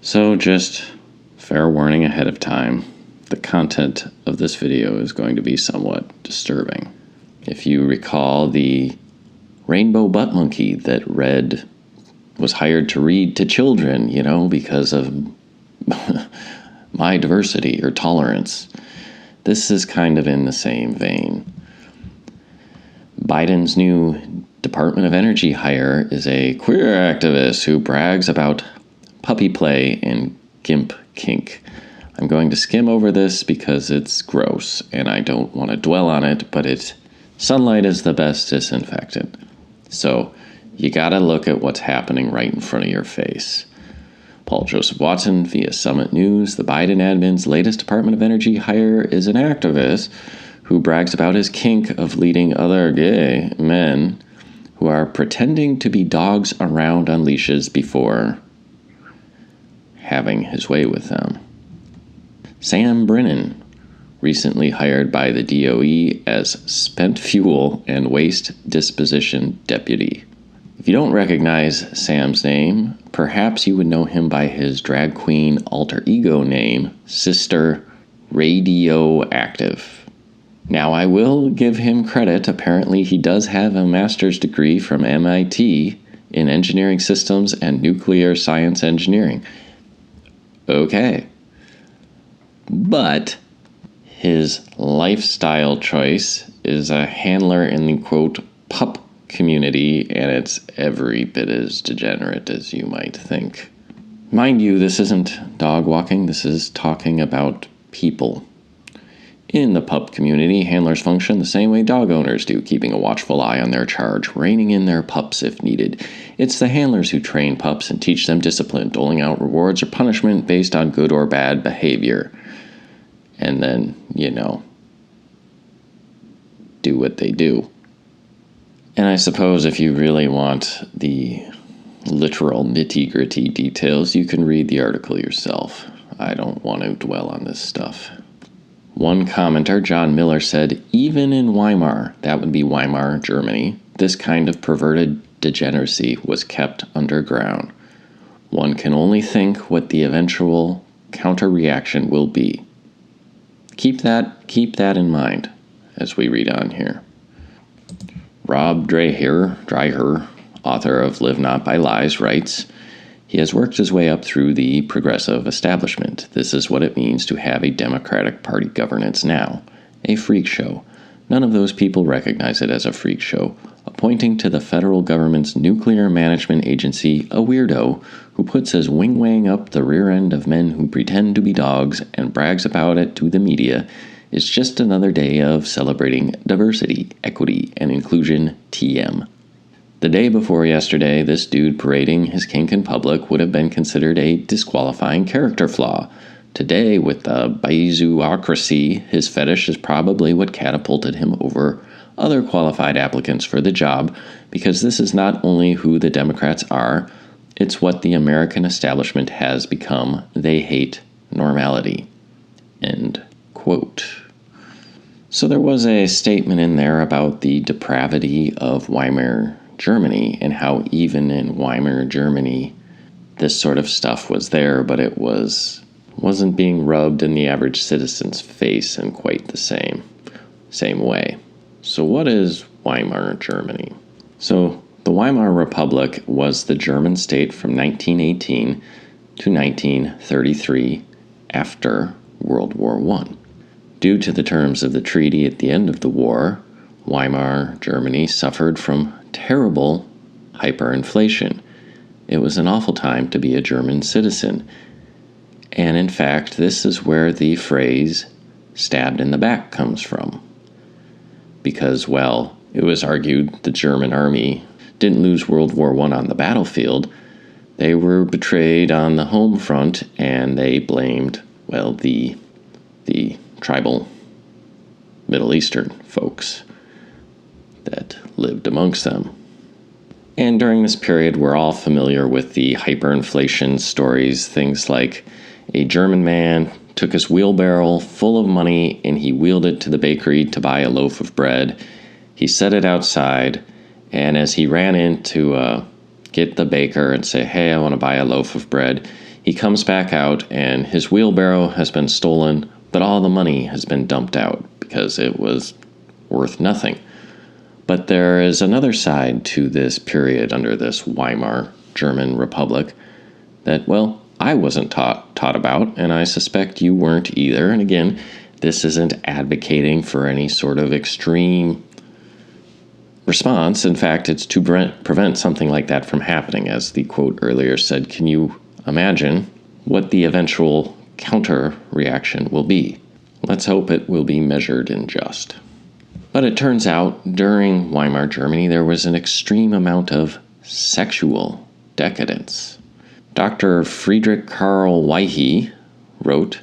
So just fair warning ahead of time, the content of this video is going to be somewhat disturbing. If you recall the rainbow butt monkey that was hired to read to children, because of my diversity or tolerance, this is kind of in the same vein. Biden's new Department of Energy hire is a queer activist who brags about puppy play and Kink. I'm going to skim over this because it's gross and I don't want to dwell on it, but sunlight is the best disinfectant. So you gotta look at what's happening right in front of your face. Paul Joseph Watson via Summit News. The Biden admin's latest Department of Energy hire is an activist who brags about his kink of leading other gay men who are pretending to be dogs around on leashes before having his way with them. Sam Brennan, recently hired by the DoE as Spent Fuel and Waste Disposition Deputy. If you don't recognize Sam's name, perhaps you would know him by his drag queen alter ego name, Sister Ray Dee O'Active. Now, I will give him credit. Apparently, he does have a master's degree from MIT in engineering systems and nuclear science engineering. Okay. But his lifestyle choice is a handler in the, quote, pup community, and it's every bit as degenerate as you might think. Mind you, this isn't dog walking. This is talking about people. In the pup community, handlers function the same way dog owners do, keeping a watchful eye on their charge, reining in their pups if needed. It's the handlers who train pups and teach them discipline, doling out rewards or punishment based on good or bad behavior. And then, do what they do. And I suppose if you really want the literal nitty-gritty details, you can read the article yourself. I don't want to dwell on this stuff. One commenter, John Miller, said, even in Weimar, that would be Weimar, Germany, this kind of perverted degeneracy was kept underground. One can only think what the eventual counter-reaction will be. Keep that in mind as we read on here. Rob Dreher, author of Live Not by Lies, writes, he has worked his way up through the progressive establishment. This is what it means to have a Democratic Party governance now. A freak show. None of those people recognize it as a freak show. Appointing to the federal government's nuclear management agency a weirdo who puts his wing-wang up the rear end of men who pretend to be dogs and brags about it to the media is just another day of celebrating diversity, equity, and inclusion TM. The day before yesterday, this dude parading his kink in public would have been considered a disqualifying character flaw. Today, with the Baizuocracy, his fetish is probably what catapulted him over other qualified applicants for the job, because this is not only who the Democrats are, it's what the American establishment has become. They hate normality. End quote. So there was a statement in there about the depravity of Weimar Germany, and how even in Weimar Germany this sort of stuff was there, but it wasn't being rubbed in the average citizen's face in quite the same way. So what is Weimar Germany? So the Weimar Republic was the German state from 1918 to 1933 after World War I. Due to the terms of the treaty at the end of the war, Weimar Germany suffered from terrible hyperinflation. It was an awful time to be a German citizen. And in fact, this is where the phrase stabbed in the back comes from. Because, well, it was argued the German army didn't lose World War I on the battlefield. They were betrayed on the home front, and they blamed, well, the tribal Middle Eastern folks that lived amongst them. And during this period, we're all familiar with the hyperinflation stories, things like a German man took his wheelbarrow full of money and he wheeled it to the bakery to buy a loaf of bread. He set it outside, and as he ran in to get the baker and say, hey, I want to buy a loaf of bread, He comes back out, and his wheelbarrow has been stolen, but all the money has been dumped out because it was worth nothing. But there is another side to this period under this Weimar German Republic that, well, I wasn't taught about, and I suspect you weren't either. And again, this isn't advocating for any sort of extreme response. In fact, it's to prevent something like that from happening. As the quote earlier said, can you imagine what the eventual counter reaction will be? Let's hope it will be measured and just. But it turns out, during Weimar Germany, there was an extreme amount of sexual decadence. Dr. Friedrich Karl Weihe wrote,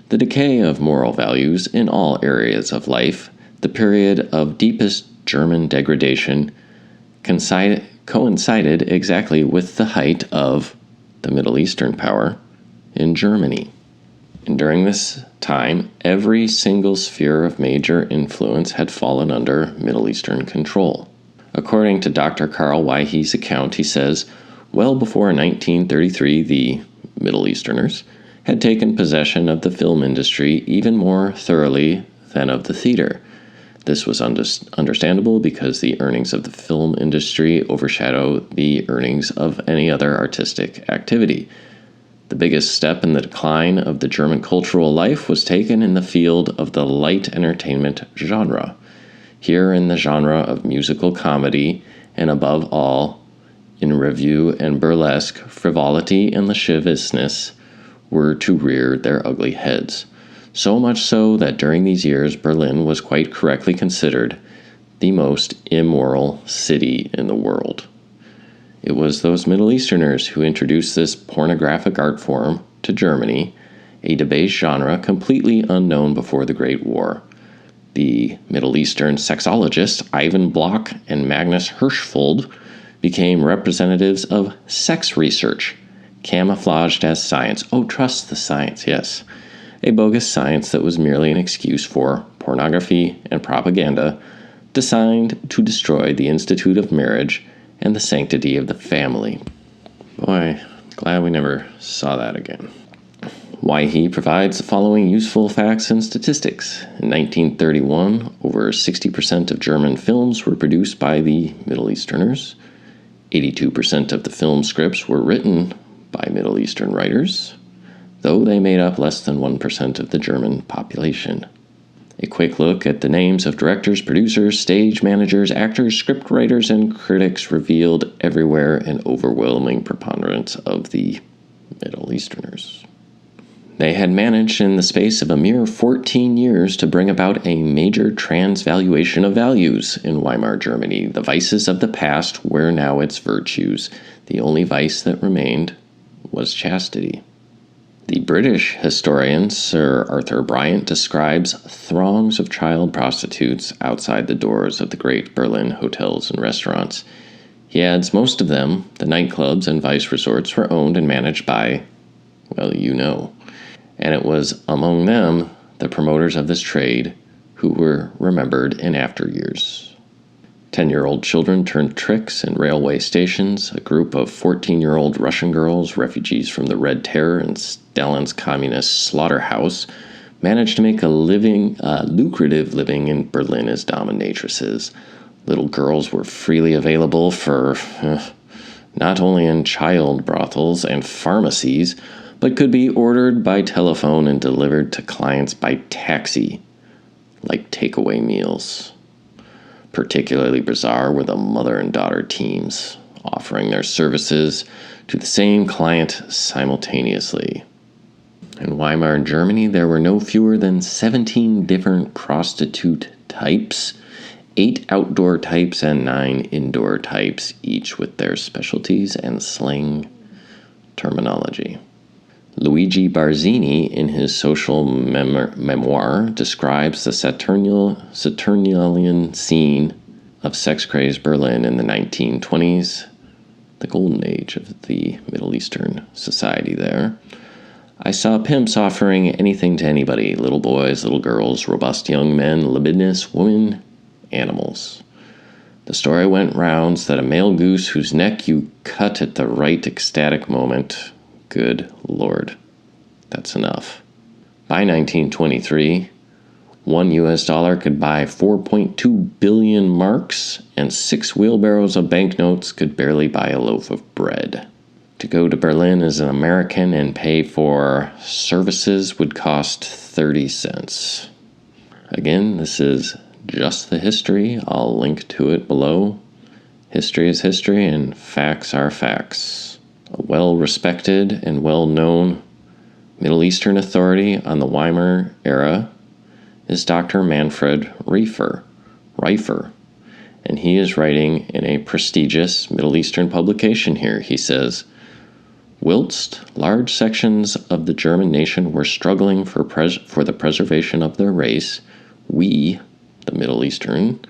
"The decay of moral values in all areas of life, the period of deepest German degradation, coincided exactly with the height of the Middle Eastern power in Germany. And during this time, every single sphere of major influence had fallen under Middle Eastern control." According to Dr. Karl Weihe's account, he says, well before 1933, the Middle Easterners had taken possession of the film industry even more thoroughly than of the theater. This was understandable because the earnings of the film industry overshadow the earnings of any other artistic activity. The biggest step in the decline of the German cultural life was taken in the field of the light entertainment genre. Here in the genre of musical comedy, and above all, in revue and burlesque, frivolity and lasciviousness were to rear their ugly heads. So much so that during these years, Berlin was quite correctly considered the most immoral city in the world. It was those Middle Easterners who introduced this pornographic art form to Germany, a debased genre completely unknown before the Great War. The Middle Eastern sexologists Ivan Bloch and Magnus Hirschfeld became representatives of sex research, camouflaged as science. Oh, trust the science, yes. A bogus science that was merely an excuse for pornography and propaganda designed to destroy the institute of marriage and the sanctity of the family. Boy, glad we never saw that again. Weihe provides the following useful facts and statistics. In 1931, over 60% of German films were produced by the Middle Easterners. 82% of the film scripts were written by Middle Eastern writers, though they made up less than 1% of the German population. A quick look at the names of directors, producers, stage managers, actors, scriptwriters, and critics revealed everywhere an overwhelming preponderance of the Middle Easterners. They had managed in the space of a mere 14 years to bring about a major transvaluation of values in Weimar Germany. The vices of the past were now its virtues. The only vice that remained was chastity. The British historian Sir Arthur Bryant describes throngs of child prostitutes outside the doors of the great Berlin hotels and restaurants. He adds most of them, the nightclubs and vice resorts, were owned and managed by, well, you know. And it was among them, the promoters of this trade, who were remembered in after years. 10-year-old children turned tricks in railway stations. A group of 14-year-old Russian girls, refugees from the Red Terror and Stalin's communist slaughterhouse, managed to make a lucrative living in Berlin as dominatrices. Little girls were freely available for not only in child brothels and pharmacies, but could be ordered by telephone and delivered to clients by taxi, like takeaway meals. Particularly bizarre were the mother and daughter teams, offering their services to the same client simultaneously. In Weimar Germany, there were no fewer than 17 different prostitute types, 8 outdoor types and 9 indoor types, each with their specialties and slang terminology. Luigi Barzini, in his social memoir, describes the Saturnalian scene of sex-crazed Berlin in the 1920s, the golden age of the Middle Eastern society there. I saw pimps offering anything to anybody, little boys, little girls, robust young men, libidinous women, animals. The story went rounds that a male goose whose neck you cut at the right ecstatic moment Good Lord. That's enough. By 1923, $1 could buy 4.2 billion marks, and 6 wheelbarrows of banknotes could barely buy a loaf of bread. To go to Berlin as an American and pay for services would cost 30 cents. Again, this is just the history. I'll link to it below. History is history, and facts are facts. A well-respected and well-known Middle Eastern authority on the Weimar era is Dr. Manfred Reifer, and he is writing in a prestigious Middle Eastern publication here. He says, whilst large sections of the German nation were struggling for the preservation of their race, we, the Middle Eastern,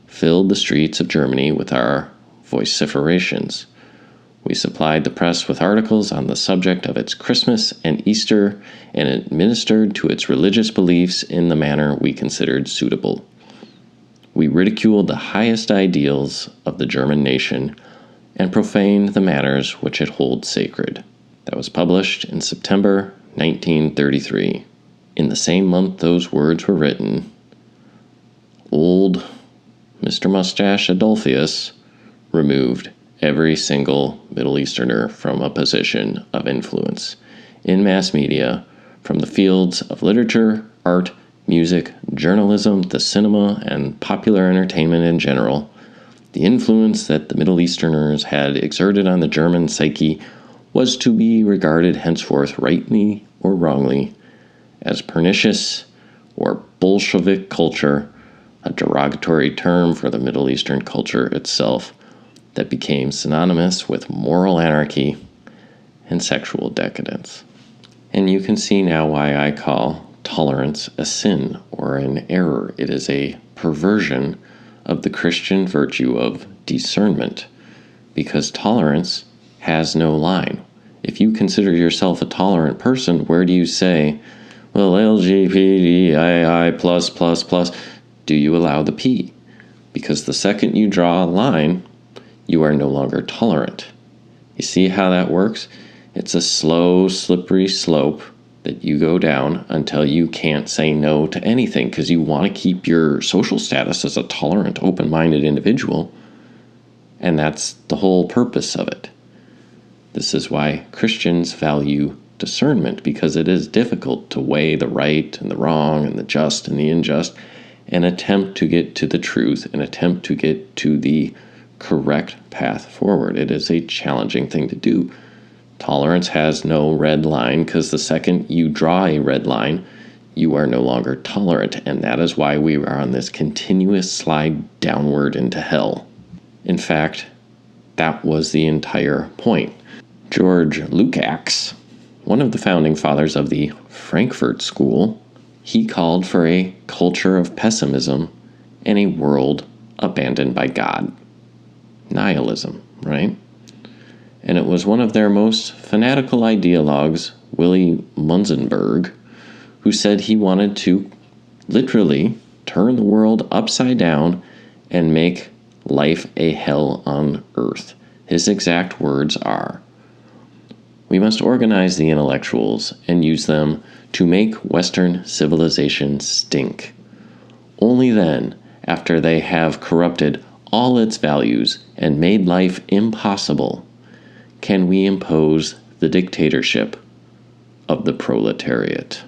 filled the streets of Germany with our vociferations. We supplied the press with articles on the subject of its Christmas and Easter and administered to its religious beliefs in the manner we considered suitable. We ridiculed the highest ideals of the German nation and profaned the manners which it holds sacred. That was published in September 1933. In the same month those words were written, old Mr. Mustache Adolphus removed every single Middle Easterner from a position of influence in mass media, from the fields of literature, art, music, journalism, the cinema, and popular entertainment in general. The influence that the Middle Easterners had exerted on the German psyche was to be regarded henceforth, rightly or wrongly, as pernicious or Bolshevik culture, a derogatory term for the Middle Eastern culture itself that became synonymous with moral anarchy and sexual decadence. And you can see now why I call tolerance a sin or an error. It is a perversion of the Christian virtue of discernment, because tolerance has no line. If you consider yourself a tolerant person, where do you say, well, LGBTQI+++, do you allow the P? Because the second you draw a line, you are no longer tolerant. You see how that works? It's a slow, slippery slope that you go down until you can't say no to anything because you want to keep your social status as a tolerant, open-minded individual. And that's the whole purpose of it. This is why Christians value discernment, because it is difficult to weigh the right and the wrong and the just and the unjust and attempt to get to the truth and attempt to get to the correct path forward. It is a challenging thing to do. Tolerance has no red line, because the second you draw a red line, you are no longer tolerant, and that is why we are on this continuous slide downward into hell. In fact, that was the entire point. George Lukács, one of the founding fathers of the Frankfurt School, he called for a culture of pessimism and a world abandoned by God. Nihilism, right? And it was one of their most fanatical ideologues, Willy Munzenberg, who said he wanted to literally turn the world upside down and make life a hell on earth. His exact words are, we must organize the intellectuals and use them to make Western civilization stink. Only then, after they have corrupted all its values and made life impossible, can we impose the dictatorship of the proletariat.